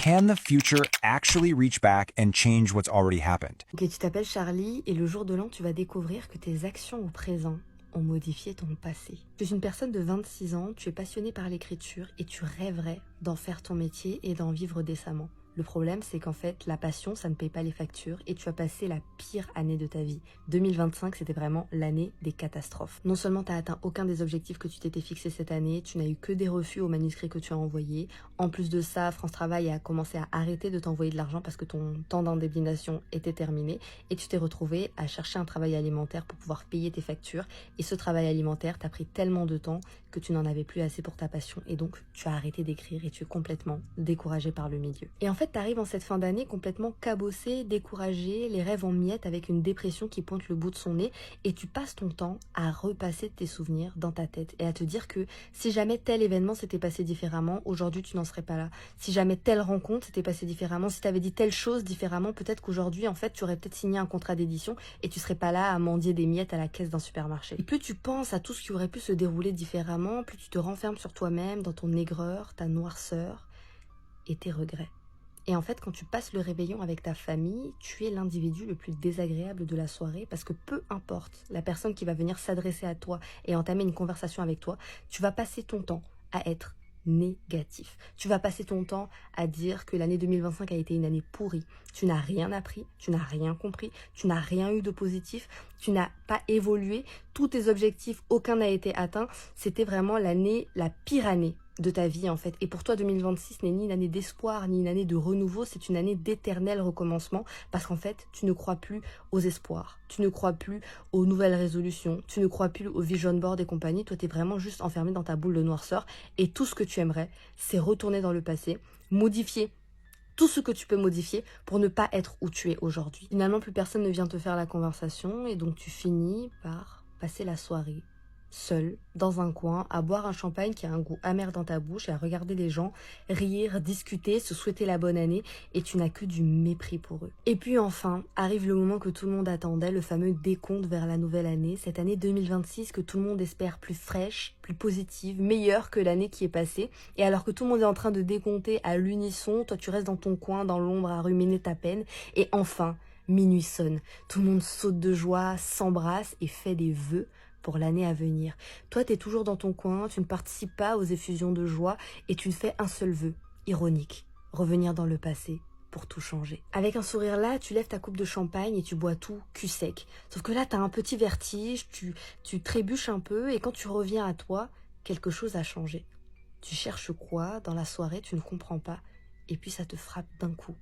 Can the future actually reach back and change what's already happened? Ok, tu t'appelles Charlie et le jour de l'an, tu vas découvrir que tes actions au présent ont modifié ton passé. Tu es une personne de 26 ans, tu es passionnée par l'écriture et tu rêverais d'en faire ton métier et d'en vivre décemment. Le problème, c'est qu'en fait, la passion, ça ne paye pas les factures et tu as passé la pire année de ta vie. 2025, c'était vraiment l'année des catastrophes. Non seulement tu n'as atteint aucun des objectifs que tu t'étais fixé cette année, tu n'as eu que des refus aux manuscrits que tu as envoyés. En plus de ça, France Travail a commencé à arrêter de t'envoyer de l'argent parce que ton temps d'indemnisation était terminé et tu t'es retrouvé à chercher un travail alimentaire pour pouvoir payer tes factures. Et ce travail alimentaire t'a pris tellement de temps que tu n'en avais plus assez pour ta passion et donc tu as arrêté d'écrire et tu es complètement découragé par le milieu. Et en fait, tu arrives en cette fin d'année complètement cabossé, découragé, les rêves en miettes avec une dépression qui pointe le bout de son nez et tu passes ton temps à repasser tes souvenirs dans ta tête et à te dire que si jamais tel événement s'était passé différemment, aujourd'hui tu n'en serais pas là. Si jamais telle rencontre s'était passée différemment, si tu avais dit telle chose différemment, peut-être qu'aujourd'hui en fait tu aurais peut-être signé un contrat d'édition et tu serais pas là à mendier des miettes à la caisse d'un supermarché. Et plus tu penses à tout ce qui aurait pu se dérouler différemment, plus tu te renfermes sur toi-même, dans ton aigreur, ta noirceur et tes regrets. Et en fait, quand tu passes le réveillon avec ta famille, tu es l'individu le plus désagréable de la soirée parce que peu importe la personne qui va venir s'adresser à toi et entamer une conversation avec toi, tu vas passer ton temps à être négatif. Tu vas passer ton temps à dire que l'année 2025 a été une année pourrie. Tu n'as rien appris, tu n'as rien compris, tu n'as rien eu de positif, tu n'as pas évolué, tous tes objectifs, aucun n'a été atteint. C'était vraiment l'année, la pire année de ta vie en fait. Et pour toi 2026 n'est ni une année d'espoir ni une année de renouveau, c'est une année d'éternel recommencement parce qu'en fait tu ne crois plus aux espoirs, tu ne crois plus aux nouvelles résolutions, tu ne crois plus au vision board et compagnie. Toi t'es vraiment juste enfermé dans ta boule de noirceur et tout ce que tu aimerais c'est retourner dans le passé, modifier tout ce que tu peux modifier pour ne pas être où tu es aujourd'hui. Finalement plus personne ne vient te faire la conversation et donc tu finis par passer la soirée seul, dans un coin, à boire un champagne qui a un goût amer dans ta bouche et à regarder les gens rire, discuter, se souhaiter la bonne année et tu n'as que du mépris pour eux. Et puis enfin, arrive le moment que tout le monde attendait, le fameux décompte vers la nouvelle année, cette année 2026 que tout le monde espère plus fraîche, plus positive, meilleure que l'année qui est passée. Et alors que tout le monde est en train de décompter à l'unisson, toi tu restes dans ton coin, dans l'ombre, à ruminer ta peine. Et enfin, minuit sonne, tout le monde saute de joie, s'embrasse et fait des vœux pour l'année à venir. Toi, tu es toujours dans ton coin, tu ne participes pas aux effusions de joie et tu ne fais un seul vœu, ironique, revenir dans le passé pour tout changer. Avec un sourire là, tu lèves ta coupe de champagne et tu bois tout cul sec. Sauf que là, tu as un petit vertige, tu trébuches un peu et quand tu reviens à toi, quelque chose a changé. Tu cherches quoi dans la soirée, tu ne comprends pas et puis ça te frappe d'un coup.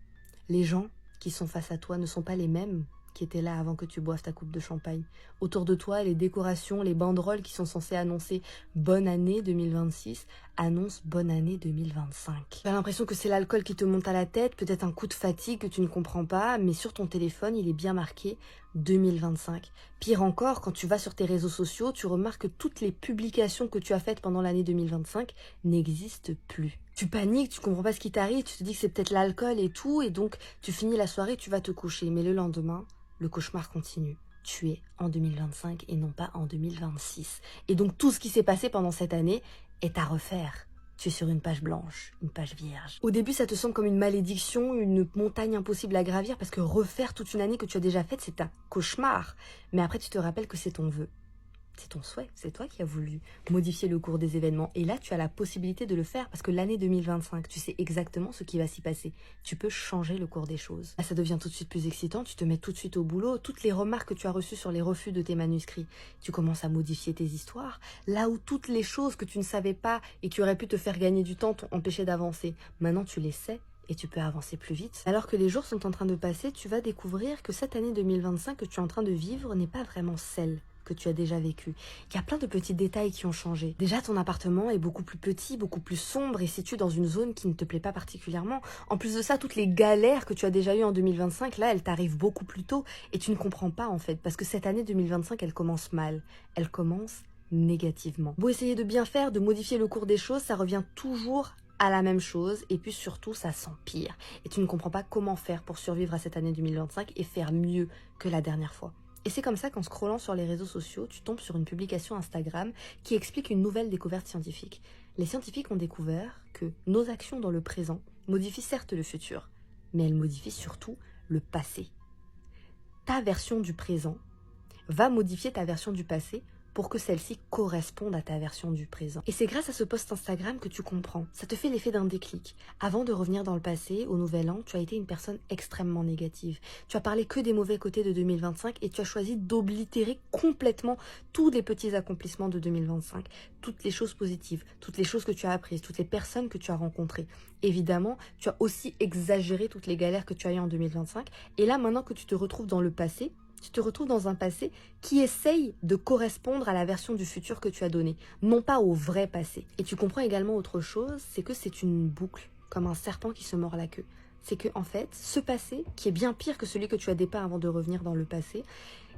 Les gens qui sont face à toi ne sont pas les mêmes qui étaient là avant que tu boives ta coupe de champagne. Autour de toi, les décorations, les banderoles qui sont censées annoncer bonne année 2026 annoncent bonne année 2025. Tu as l'impression que c'est l'alcool qui te monte à la tête, peut-être un coup de fatigue que tu ne comprends pas, mais sur ton téléphone, il est bien marqué 2025. Pire encore, quand tu vas sur tes réseaux sociaux, tu remarques que toutes les publications que tu as faites pendant l'année 2025 n'existent plus. Tu paniques, tu comprends pas ce qui t'arrive, tu te dis que c'est peut-être l'alcool et tout, et donc tu finis la soirée, tu vas te coucher. Mais le lendemain, le cauchemar continue. Tu es en 2025 et non pas en 2026. Et donc tout ce qui s'est passé pendant cette année est à refaire. Tu es sur une page blanche, une page vierge. Au début, ça te semble comme une malédiction, une montagne impossible à gravir, parce que refaire toute une année que tu as déjà faite, c'est un cauchemar. Mais après, tu te rappelles que c'est ton vœu. C'est ton souhait, c'est toi qui as voulu modifier le cours des événements. Et là, tu as la possibilité de le faire parce que l'année 2025, tu sais exactement ce qui va s'y passer. Tu peux changer le cours des choses. Là, ça devient tout de suite plus excitant, tu te mets tout de suite au boulot. Toutes les remarques que tu as reçues sur les refus de tes manuscrits, tu commences à modifier tes histoires. Là où toutes les choses que tu ne savais pas et qui auraient pu te faire gagner du temps t'ont empêché d'avancer, maintenant tu les sais. Et tu peux avancer plus vite. Alors que les jours sont en train de passer, tu vas découvrir que cette année 2025 que tu es en train de vivre n'est pas vraiment celle que tu as déjà vécu. Il y a plein de petits détails qui ont changé. Déjà, ton appartement est beaucoup plus petit, beaucoup plus sombre et situé dans une zone qui ne te plaît pas particulièrement. En plus de ça, toutes les galères que tu as déjà eues en 2025, là, elles t'arrivent beaucoup plus tôt et tu ne comprends pas en fait, parce que cette année 2025, elle commence mal. Elle commence négativement. Beau essayer de bien faire, de modifier le cours des choses, ça revient toujours à la même chose et puis surtout ça s'empire. Et tu ne comprends pas comment faire pour survivre à cette année 2025 et faire mieux que la dernière fois. Et c'est comme ça qu'en scrollant sur les réseaux sociaux, tu tombes sur une publication Instagram qui explique une nouvelle découverte scientifique. Les scientifiques ont découvert que nos actions dans le présent modifie certes le futur, mais elle modifie surtout le passé. Ta version du présent va modifier ta version du passé pour que celle-ci corresponde à ta version du présent. Et c'est grâce à ce post Instagram que tu comprends. Ça te fait l'effet d'un déclic. Avant de revenir dans le passé, au nouvel an, tu as été une personne extrêmement négative. Tu as parlé que des mauvais côtés de 2025 et tu as choisi d'oblitérer complètement tous les petits accomplissements de 2025, toutes les choses positives, toutes les choses que tu as apprises, toutes les personnes que tu as rencontrées. Évidemment, tu as aussi exagéré toutes les galères que tu as eues en 2025. Et là, maintenant que tu te retrouves dans le passé, tu te retrouves dans un passé qui essaye de correspondre à la version du futur que tu as donné, non pas au vrai passé. Et tu comprends également autre chose, c'est que c'est une boucle, comme un serpent qui se mord la queue. C'est que en fait, ce passé, qui est bien pire que celui que tu as dépeint avant de revenir dans le passé,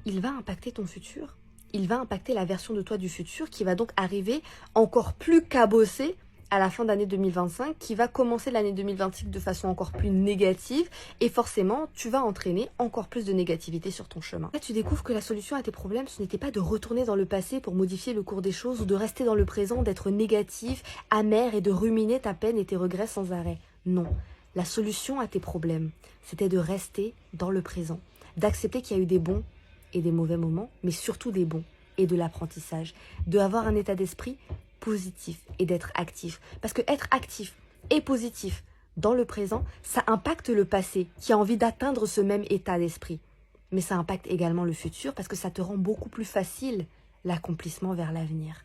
il va impacter ton futur. Il va impacter la version de toi du futur qui va donc arriver encore plus cabossée à la fin d'année 2025, qui va commencer l'année 2026 de façon encore plus négative, et forcément, tu vas entraîner encore plus de négativité sur ton chemin. Là, tu découvres que la solution à tes problèmes, ce n'était pas de retourner dans le passé pour modifier le cours des choses, ou de rester dans le présent, d'être négatif, amer, et de ruminer ta peine et tes regrets sans arrêt. Non. La solution à tes problèmes, c'était de rester dans le présent, d'accepter qu'il y a eu des bons et des mauvais moments, mais surtout des bons, et de l'apprentissage, de avoir un état d'esprit positif et d'être actif. Parce que être actif et positif dans le présent, ça impacte le passé qui a envie d'atteindre ce même état d'esprit. Mais ça impacte également le futur parce que ça te rend beaucoup plus facile l'accomplissement vers l'avenir.